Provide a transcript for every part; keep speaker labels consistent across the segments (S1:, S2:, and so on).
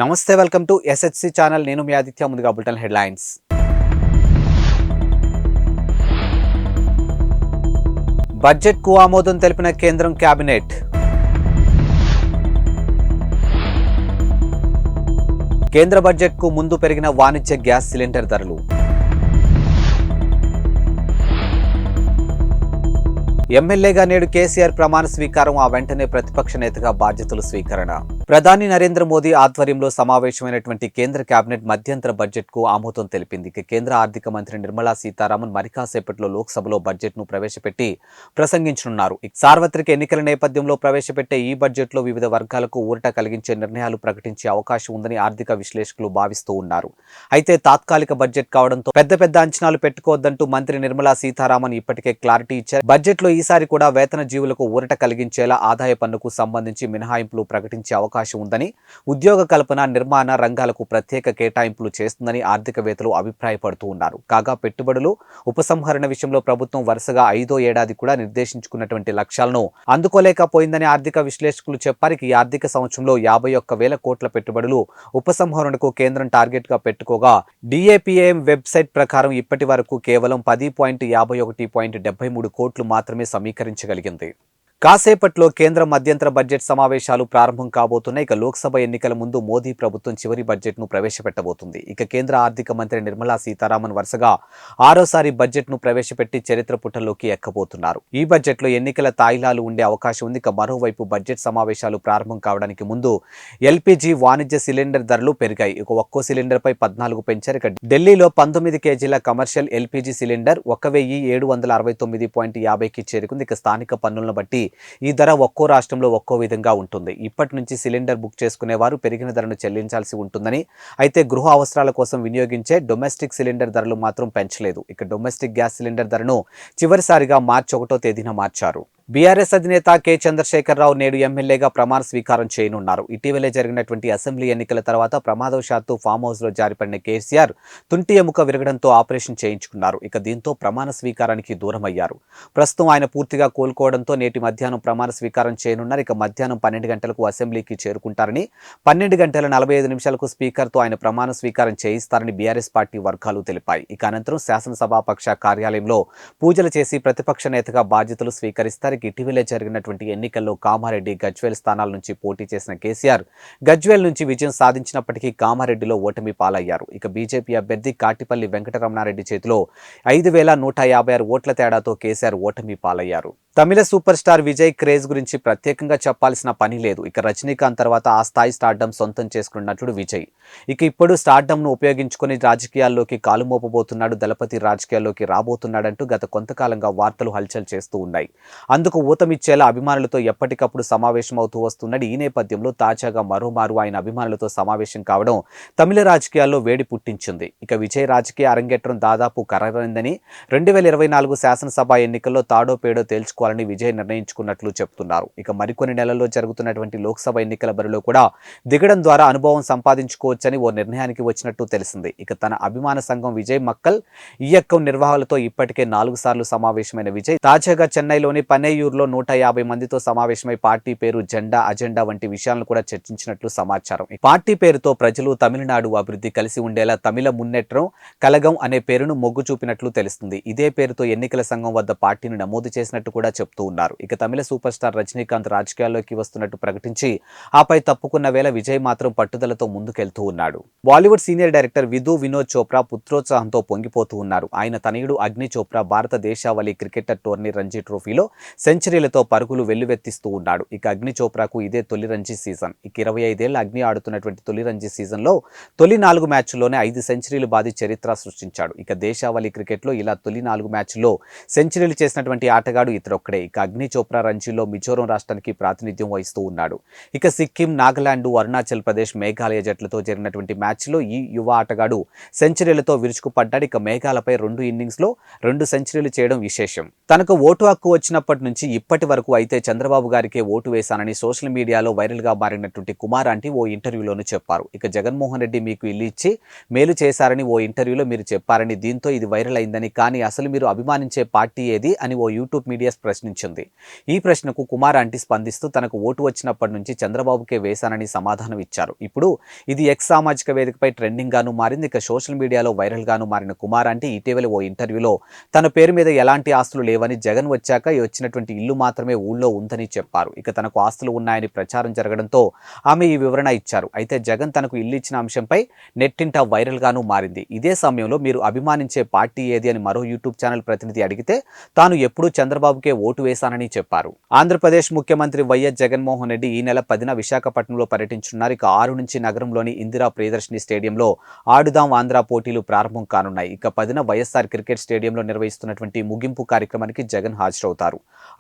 S1: నమస్తే, welcome to SHC channel. నేను మీ ఆదిత్య. ముందుగా బులెటిన్ హెడ్లైన్స్. బడ్జెట్కు ఆమోదం తెలిపిన కేంద్రం కేబినెట్. కేంద్ర బడ్జెట్కు ముందు పెరిగిన వాణిజ్య గ్యాస్ సిలిండర్ ధరలు. ఎమ్మెల్యేగా నేడు కేసీఆర్ ప్రమాణ స్వీకారం, ఆ వెంటనే ప్రతిపక్ష నేతగా బాధ్యతలు స్వీకరణ. ప్రధాని నరేంద్ర మోదీ ఆధ్వర్యంలో సమావేశమైనటువంటి కేంద్ర కేబినెట్ మధ్యంతర బడ్జెట్కు ఆమోదం తెలిపింది. కేంద్ర ఆర్థిక మంత్రి నిర్మలా సీతారామన్ మరి కాసేపట్లో లోక్సభలో బడ్జెట్ను ప్రవేశపెట్టి ప్రసంగించనున్నారు. సార్వత్రిక ఎన్నికల నేపథ్యంలో ప్రవేశపెట్టే ఈ బడ్జెట్లో వివిధ వర్గాలకు ఊరట కలిగించే నిర్ణయాలు ప్రకటించే అవకాశం ఉందని ఆర్థిక విశ్లేషకులు భావిస్తూ ఉన్నారు. అయితే తాత్కాలిక బడ్జెట్ కావడంతో పెద్ద అంచనాలు పెట్టుకోవద్దంటూ మంత్రి నిర్మలా సీతారామన్ ఇప్పటికే క్లారిటీ ఇచ్చారు. బడ్జెట్లో ఈసారి కూడా వేతన జీవులకు ఊరట కలిగించేలా ఆదాయ పన్నుకు సంబంధించి మినహాయింపులు ప్రకటించే అవకాశం ఉందని, ఉద్యోగ కల్పన, నిర్మాణ రంగాలకు ప్రత్యేక కేటాయింపులు చేస్తుందని ఆర్థికవేత్తలు అభిప్రాయపడుతూ ఉన్నారు. కాగా పెట్టుబడులు ఉపసంహరణ విషయంలో ప్రభుత్వం వరుసగా 5వ ఏడాది కూడా నిర్దేశించుకున్నటువంటి లక్ష్యాలను అందుకోలేకపోయిందని ఆర్థిక విశ్లేషకులు చెప్పారు. ఈ ఆర్థిక సంవత్సరంలో 51,000 కోట్ల పెట్టుబడులు ఉపసంహరణకు కేంద్రం టార్గెట్ గా పెట్టుకోగా, డిఏపిఏఎం వెబ్సైట్ ప్రకారం ఇప్పటి వరకు కేవలం 10,51,73 కోట్లు మాత్రమే సమీకరించగలిగింది. కాసేపట్లో కేంద్ర మధ్యంతర బడ్జెట్ సమావేశాలు ప్రారంభం కాబోతున్నాయి. లోక్సభ ఎన్నికల ముందు మోదీ ప్రభుత్వం చివరి బడ్జెట్ను ప్రవేశపెట్టబోతుంది. కేంద్ర ఆర్థిక మంత్రి నిర్మలా సీతారామన్ వరుసగా 6వసారి బడ్జెట్ను ప్రవేశపెట్టి చరిత్ర పుటల్లోకి ఎక్కబోతున్నారు. ఈ బడ్జెట్లో ఎన్నికల తాయిలాలు ఉండే అవకాశం ఉంది. మరోవైపు బడ్జెట్ సమావేశాలు ప్రారంభం కావడానికి ముందు ఎల్పీజీ వాణిజ్య సిలిండర్ ధరలు పెరిగాయి. ఒక్కో సిలిండర్ పై 14 పెంచారు. ఢిల్లీలో 19 కేజీల కమర్షియల్ ఎల్పీజీ సిలిండర్ 1,769.50కి చేరుకుంది. స్థానిక పన్నులను బట్టి ఈ ధర ఒక్కో రాష్ట్రంలో ఒక్కో విధంగా ఉంటుంది. ఇప్పటి నుంచి సిలిండర్ బుక్ చేసుకునేవారు పెరిగిన ధరను చెల్లించాల్సి ఉంటుందని, అయితే గృహ అవసరాల కోసం వినియోగించే డొమెస్టిక్ సిలిండర్ ధరలు మాత్రం పెంచలేదు. డొమెస్టిక్ గ్యాస్ సిలిండర్ ధరను చివరిసారిగా మార్చి 1వ తేదీన మార్చారు. బీఆర్ఎస్ అధినేత కె చంద్రశేఖరరావు నేడు ఎమ్మెల్యేగా ప్రమాణ స్వీకారం చేయనున్నారు. ఇటీవలే జరిగినటువంటి అసెంబ్లీ ఎన్నికల తర్వాత ప్రమాదవశాత్తు ఫామ్ హౌస్ లో జారిపడిన కేసీఆర్ తుంటి ఎముక విరగడంతో ఆపరేషన్ చేయించుకున్నారు. దీంతో ప్రమాణ స్వీకారానికి దూరమయ్యారు. ప్రస్తుతం ఆయన పూర్తిగా కోలుకోవడంతో నేటి మధ్యాహ్నం ప్రమాణ స్వీకారం చేయనున్నారు. మధ్యాహ్నం 12 గంటలకు అసెంబ్లీకి చేరుకుంటారని, 12:45 స్పీకర్తో ఆయన ప్రమాణ స్వీకారం చేయిస్తారని బీఆర్ఎస్ పార్టీ వర్గాలు తెలిపాయి. అనంతరం శాసనసభాపక్ష కార్యాలయంలో పూజలు చేసి ప్రతిపక్ష నేతగా బాధ్యతలు స్వీకరిస్తారు. ఇటీవలే జరిగినటువంటి ఎన్నికల్లో కామారెడ్డి, గజ్వేల్ స్థానాల నుంచి పోటీ చేసిన కేసీఆర్ గజ్వేల్ నుంచి విజయం సాధించినప్పటికీ కామారెడ్డిలో ఓటమి పాలయ్యారు. బీజేపీ అభ్యర్థి కాటిపల్లి వెంకటరమణారెడ్డి చేతిలో 5,156 ఓట్ల తేడాతో కేసీఆర్ ఓటమి పాలయ్యారు. తమిళ సూపర్ స్టార్ విజయ్ క్రేజ్ గురించి ప్రత్యేకంగా చెప్పాల్సిన పని లేదు. రజనీకాంత్ తర్వాత ఆ స్థాయి స్టార్డమ్ సొంతం చేసుకున్న నటుడు విజయ్. ఇప్పుడు స్టార్డమ్ను ఉపయోగించుకుని రాజకీయాల్లోకి కాలు మోపబోతున్నాడు. దళపతి రాజకీయాల్లోకి రాబోతున్నాడంటూ గత కొంతకాలంగా వార్తలు హల్చల్ చేస్తూ ఉన్నాయి. అందుకు ఊతమిచ్చేలా అభిమానులతో ఎప్పటికప్పుడు సమావేశమవుతూ వస్తున్నాడు. ఈ నేపథ్యంలో తాజాగా మరోమారు ఆయన అభిమానులతో సమావేశం కావడం తమిళ రాజకీయాల్లో వేడి పుట్టించింది. విజయ్ రాజకీయ అరంగేట్రం దాదాపు ఖరారైందని, 2024 శాసనసభ ఎన్నికల్లో తాడో పేడో తేల్చుకోవాలని విజయ్ నిర్ణయించుకున్నట్లు చెబుతున్నారు. మరికొన్ని నెలల్లో జరుగుతున్నటువంటి లోక్సభ ఎన్నికల బరిలో కూడా దిగడం ద్వారా అనుభవం సంపాదించుకోవచ్చని ఓ నిర్ణయానికి వచ్చినట్టు తెలిసింది. తన అభిమాన సంఘం విజయ్ మక్కల్ ఇయక్కం నిర్వాహకులతో ఇప్పటికే 4 సార్లు సమావేశమైన విజయ్ తాజాగా చెన్నైలోని పనేయూరులో 150 మందితో సమావేశమై పార్టీ పేరు, జెండా, అజెండా వంటి విషయాలను కూడా చర్చించినట్లు సమాచారం. పార్టీ పేరుతో ప్రజలు తమిళనాడు అభివృద్ధి కలిసి ఉండేలా తమిళ మున్నేట్రం కలగం అనే పేరును మొగ్గు చూపినట్లు తెలుస్తుంది. ఇదే పేరుతో ఎన్నికల సంఘం వద్ద పార్టీని నమోదు చేసినట్టు కూడా చెప్తూ ఉన్నారు. తమిళ సూపర్ స్టార్ రజనీకాంత్ రాజకీయాల్లోకి వస్తున్నట్టు ప్రకటించి ఆపై తప్పుకున్న వేళ విజయ్ మాత్రం పట్టుదలతో ముందుకెళ్తూ ఉన్నాడు. బాలీవుడ్ సీనియర్ డైరెక్టర్ వినోద్ చోప్రా పుత్రోత్సాహంతో పొంగిపోతూ ఉన్నారు. ఆయన తనయుడు అగ్ని చోప్రా భారత దేశావళి క్రికెటర్ టోర్నీ రంజీ ట్రోఫీలో సెంచరీలతో పరుగులు వెల్లువెత్తిస్తూ ఉన్నాడు. అగ్ని చోప్రాకు ఇదే తొలి రంజీ సీజన్. 25 ఏళ్ల అగ్ని ఆడుతున్నటువంటి తొలి రంజీ సీజన్లో తొలి 4 మ్యాచ్ల్లోనే 5 సెంచరీలు బాది చరిత్ర సృష్టించాడు. దేశావళి క్రికెట్లో ఇలా తొలి 4 మ్యాచ్ల్లో సెంచరీలు చేసినటువంటి ఆటగాడు ఇతరొక్కడే. అగ్ని చోప్రా రంజీలో మిజోరం రాష్ట్రానికి ప్రాతినిధ్యం వహిస్తూ ఉన్నాడు. సిక్కిం, నాగాలాండ్, అరుణాచల్ ప్రదేశ్, మేఘాలయ జట్లతో జరిగినటువంటి మ్యాచ్లో ఈ యువ ఆటగాడు సెంచరీలతో విరుచుకుపడ్డాడు. మేఘాలపై 2 ఇన్నింగ్స్లో 2 సెంచరీలు చేయడం విశేషం. తనకు ఓటు హక్కు వచ్చినప్పటి నుంచి ఇప్పటి వరకు అయితే చంద్రబాబు గారికే ఓటు వేశానని సోషల్ మీడియాలో వైరల్ గా మారినటువంటి కుమార్ ఆంటీ ఓ ఇంటర్వ్యూలోనూ చెప్పారు. జగన్మోహన్ రెడ్డి మీకు ఇల్లు ఇచ్చి మేలు చేశారని ఓ ఇంటర్వ్యూలో మీరు చెప్పారని, దీంతో ఇది వైరల్ అయిందని, కానీ అసలు మీరు అభిమానించే పార్టీ ఏది అని ఓ యూట్యూబ్ మీడియా ప్రశ్నించింది. ఈ ప్రశ్నకు కుమార్ ఆంటీ స్పందిస్తూ తనకు ఓటు వచ్చినప్పటి నుంచి చంద్రబాబుకే వేశానని సమాధానం ఇచ్చారు. ఇప్పుడు ఇది ఎక్స్ సామాజిక వేదికపై ట్రెండింగ్ గాను మారింది. ఇక సోషల్ మీడియాలో వైరల్ గాను మారిన కుమార్ ఆంటీ ఇటీవల ఓ ఇంటర్వ్యూలో తన పేరు మీద ఎలాంటి ఆస్తులు లేవని, జగన్ వచ్చాక వచ్చినటువంటి ఇల్లు మాత్రమే ఊళ్ళో ఉందని చెప్పారు. ఇక తనకు ఆస్తులు ఉన్నాయని ప్రచారం జరగడంతో ఆమె ఈ వివరణ ఇచ్చారు. అయితే జగన్ తనకు ఇల్లు ఇచ్చిన అంశంపై నెట్టింట వైరల్ గాను మారింది. ఇదే సమయంలో మీరు అభిమానించే పార్టీ ఏది అని మరో యూట్యూబ్ ఛానల్ ప్రతినిధి అడిగితే తాను ఎప్పుడూ చంద్రబాబుకే ఓటు వేశానని చెప్పారు. ఆంధ్రప్రదేశ్ ముఖ్యమంత్రి వైఎస్ జగన్మోహన్ రెడ్డి ఈ నెల 10న విశాఖపట్నంలో పర్యటించున్నారు. ఇక 6 నుంచి నగరంలోని ఇందిరా ప్రియదర్శిని స్టేడియంలో ఆడుదాం ఆంధ్ర పోటీలు ప్రారంభం కానున్నాయి. ఇక 10న వైఎస్ఆర్ క్రికెట్ స్టేడియంలో నిర్వహిస్తున్నటువంటి ముగింపు కార్యక్రమానికి జగన్ హాజరవుతారు.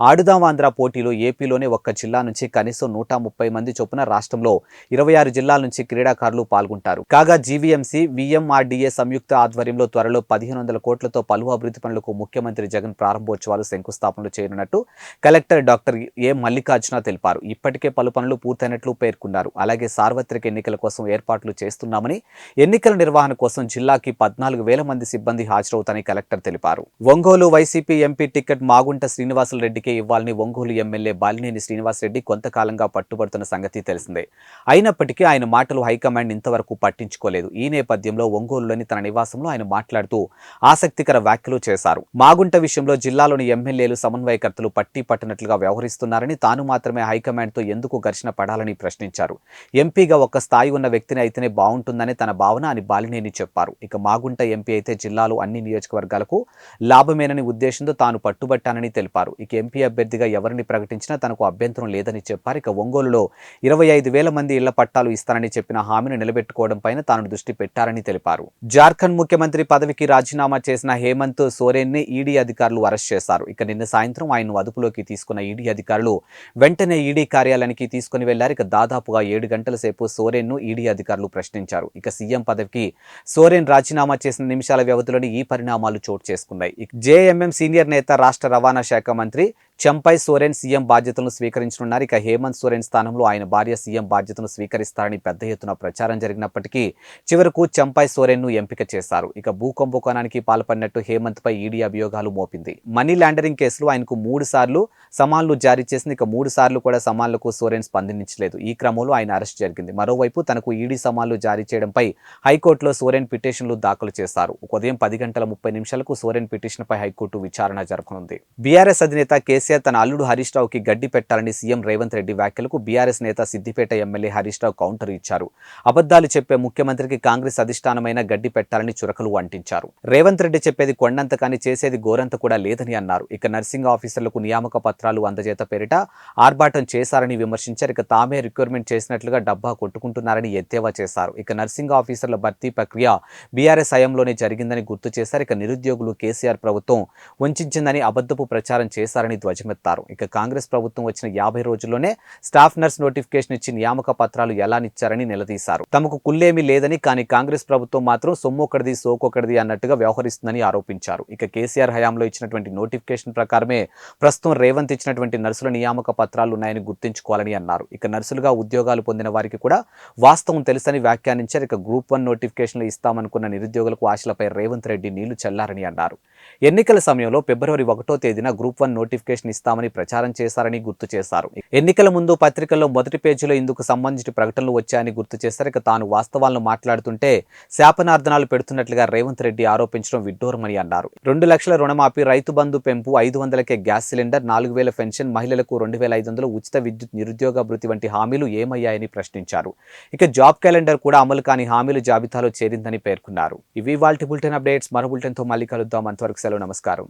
S1: ఆడుదాం ఆంధ్ర పోటీలో ఏపీలోనే ఒక్క జిల్లా నుంచి కనీసం 130 మంది చొప్పున రాష్ట్రంలో 26 జిల్లాల నుంచి క్రీడాకారులు పాల్గొంటారు. కాగా జీవీఎంసీ, వీఎంఆర్డీఏ సంయుక్త ఆధ్వర్యంలో త్వరలో 1500 కోట్లతో పలు అభివృద్ధి పనులకు ముఖ్యమంత్రి జగన్ ప్రారంభోత్సవాలు, శంకుస్థాపనలు చేయనున్నట్టు కలెక్టర్ డాక్టర్ ఏ మల్లికార్జున తెలిపారు. ఇప్పటికే పలు పనులు పూర్తయినట్లు పేర్కొన్నారు. అలాగే సార్వత్రిక ఎన్నికల కోసం ఏర్పాట్లు చేస్తున్నామని, ఎన్నికల నిర్వహణ కోసం జిల్లాకి 14,000 మంది సిబ్బంది హాజరవుతారని కలెక్టర్ తెలిపారు. Ongole YCP MP ticket Magunta శ్రీనివాసులరెడ్డికే ఇవ్వాలని ఒంగోలు ఎమ్మెల్యే బాలినేని శ్రీనివాసరెడ్డి కొంతకాలంగా పట్టుబడుతున్న సంగతి తెలిసిందే. అయినప్పటికీ ఆయన మాటలు హైకమాండ్ ఇంతవరకు పట్టించుకోలేదు. ఈ నేపథ్యంలో ఒంగోలులోని తన నివాసంలో ఆయన మాట్లాడుతూ ఆసక్తికర వ్యాఖ్యలు చేశారు. మాగుంట విషయంలో జిల్లాలోని ఎమ్మెల్యేలు, సమన్వయకర్తలు పట్టి పట్టినట్లుగా వ్యవహరిస్తున్నారని, తాను మాత్రమే హైకమాండ్తో ఎందుకు ఘర్షణ పడాలని ప్రశ్నించారు. ఎంపీగా ఒక స్థాయి ఉన్న వ్యక్తిని అయితేనే బాగుంటుందని తన భావన అని బాలినేని చెప్పారు. ఇక మాగుంట ఎంపీ అయితే జిల్లాలో అన్ని నియోజకవర్గాలకు లాభమేనని ఉద్దేశంతో తాను పట్టుబట్టానని తెలిపారు. ఇక ఎంపీ అభ్యర్థిగా ఎవరిని ప్రకటించినా తనకు అభ్యంతరం లేదని చెప్పారు. ఇక ఒంగోలులో 25,000 మంది ఇళ్ల పట్టాలు ఇస్తానని చెప్పిన హామీని నిలబెట్టుకోవడం పైన తాను దృష్టి పెట్టారని తెలిపారు. జార్ఖండ్ ముఖ్యమంత్రి పదవికి రాజీనామా చేసిన హేమంత్ సోరెన్ ని ఈడీ అధికారులు అరెస్ట్ చేశారు. ఇక నిన్న సాయంత్రం ఆయన్ను అదుపులోకి తీసుకున్న ఈడీ అధికారులు వెంటనే ఈడీ కార్యాలయానికి తీసుకుని వెళ్లారు. ఇక దాదాపుగా 7 గంటల సేపు సోరెన్ ను ఈడీ అధికారులు ప్రశ్నించారు. ఇక సీఎం పదవికి సోరెన్ రాజీనామా చేసిన నిమిషాల వ్యవధిలోని ఈ పరిణామాలు చోటు చేసుకున్నాయి. జేఎంఎం సీనియర్ నేత, రాష్ట్ర రవాణా శాఖ మంత్రి చంపై సోరెన్ సీఎం బాధ్యతలను స్వీకరించనున్నారు. ఇక హేమంత్ సోరెన్ స్థానంలో ఆయన భార్య సీఎం బాధ్యతలను స్వీకరిస్తారని పెద్ద ఎత్తున ప్రచారం జరిగినప్పటికీ చివరకు చంపై సోరెన్ ను ఎంపిక చేశారు. ఇక భూ కుంభకోణానికి పాల్పడినట్టు హేమంత్ పై ఈడీ అభియోగాలు మోపింది. మనీ లాండరింగ్ కేసులో ఆయనకు 3 సార్లు సమాన్లు జారీ చేసింది. ఇక 3 సార్లు కూడా సమాన్లకు సోరెన్ స్పందించలేదు. ఈ క్రమంలో ఆయన అరెస్ట్ జరిగింది. మరోవైపు తనకు ఈడీ సమాన్లు జారీ చేయడంపై హైకోర్టులో సోరెన్ పిటిషన్లు దాఖలు చేశారు. ఉదయం 10:30 సోరెన్ పిటిషన్పై హైకోర్టు విచారణ జరపనుంది. బీఆర్ఎస్ అధినేత కేసీఆర్ తన అల్లుడు హరీష్ రావుకి గడ్డి పెట్టాలని సీఎం రేవంత్ రెడ్డి వ్యాఖ్యలకు బీఆర్ఎస్ నేత సిద్దిపేట ఎమ్మెల్యే హరీష్ రావు కౌంటర్ ఇచ్చారు. అబద్ధాలు చెప్పే ముఖ్యమంత్రికి కాంగ్రెస్ అధిష్టానమైన గడ్డి పెట్టాలని చురకలు అంటించారు. రేవంత్ రెడ్డి చెప్పేది కొండంత కానీ చేసేది గోరంత కూడా లేదని అన్నారు. ఇక నర్సింగ్ ఆఫీసర్లకు నియామక పత్రాలు అందజేత పేరిట ఆర్భాటం చేశారని విమర్శించారు. ఇక తామే రిక్రూట్మెంట్ చేసినట్లుగా డబ్బా కొట్టుకుంటున్నారని ఎద్దేవా చేశారు. ఇక నర్సింగ్ ఆఫీసర్ల భర్తీ ప్రక్రియ బీఆర్ఎస్ హయాంలోనే జరిగిందని గుర్తు చేశారు. ఇక నిరుద్యోగులు కేసీఆర్ ప్రభుత్వం వంచిందని అబద్ధపు ప్రచారం చేశారని ధ్వజమెత్తారు. ఇక కాంగ్రెస్ ప్రభుత్వం వచ్చిన 50 రోజుల్లోనే స్టాఫ్ నర్స్ నోటిఫికేషన్ ఇచ్చి నియామక పత్రాలు ఎలా నిచ్చారని నిలదీశారు. తమకు కుల్లేమీ లేదని, కానీ కాంగ్రెస్ ప్రభుత్వం మాత్రం సొమ్మొకటిది సోకొకటిది అన్నట్టుగా వ్యవహరిస్తుందని ఆరోపించారు. ఇక కేసీఆర్ హయాంలో ఇచ్చినటువంటి నోటిఫికేషన్ ప్రకారమే ప్రస్తుతం రేవంత్ ఇచ్చినటువంటి నర్సుల నియామక పత్రాలు ఉన్నాయని గుర్తుంచుకోవాలని అన్నారు. ఇక నర్సులుగా ఉద్యోగాలు పొందిన వారికి కూడా వాస్తవం తెలుసని వ్యాఖ్యానించారు. ఇక గ్రూప్ 1 నోటిఫికేషన్లు ఇస్తామనుకున్న నిరుద్యోగులకు ఆశలపై రేవంత్ రెడ్డి నీళ్లు చల్లారని అన్నారు. ఎన్నికల సమయంలో ఫిబ్రవరి 1వ తేదీన గ్రూప్ 1 నోటిఫికేషన్ ఇస్తామని ప్రచారం చేశారని గుర్తు చేశారు. ఎన్నికల ముందు పత్రికల్లో మొదటి పేజీలో ఇందుకు సంబంధించిన ప్రకటనలు వచ్చాయని గుర్తు చేశారు. ఇక తాను వాస్తవాలను మాట్లాడుతుంటే శాపనార్థనాలు పెడుతున్నట్లుగా రేవంత్ రెడ్డి ఆరోపించడం విడ్డూరమని అన్నారు. 2 లక్షల రుణమాఫీ, రైతు బంధు పెంపు, 500కే గ్యాస్ సిలిండర్, 4,000 పెన్షన్, మహిళలకు 2,500 ఉచిత విద్యుత్, నిరుద్యోగ భృతి వంటి హామీలు ఏమయ్యాయని ప్రశ్నించారు. ఇక జాబ్ క్యాలెండర్ కూడా అమలు కాని హామీలు జాబితాలో చేరిందని పేర్కొన్నారు. ఇవి వాల్టి బులెటిన్ అప్డేట్స్. మరో బులెటిన్తో మళ్ళీ కలుద్దాం. అంతవరకు సెలవు. నమస్కారం.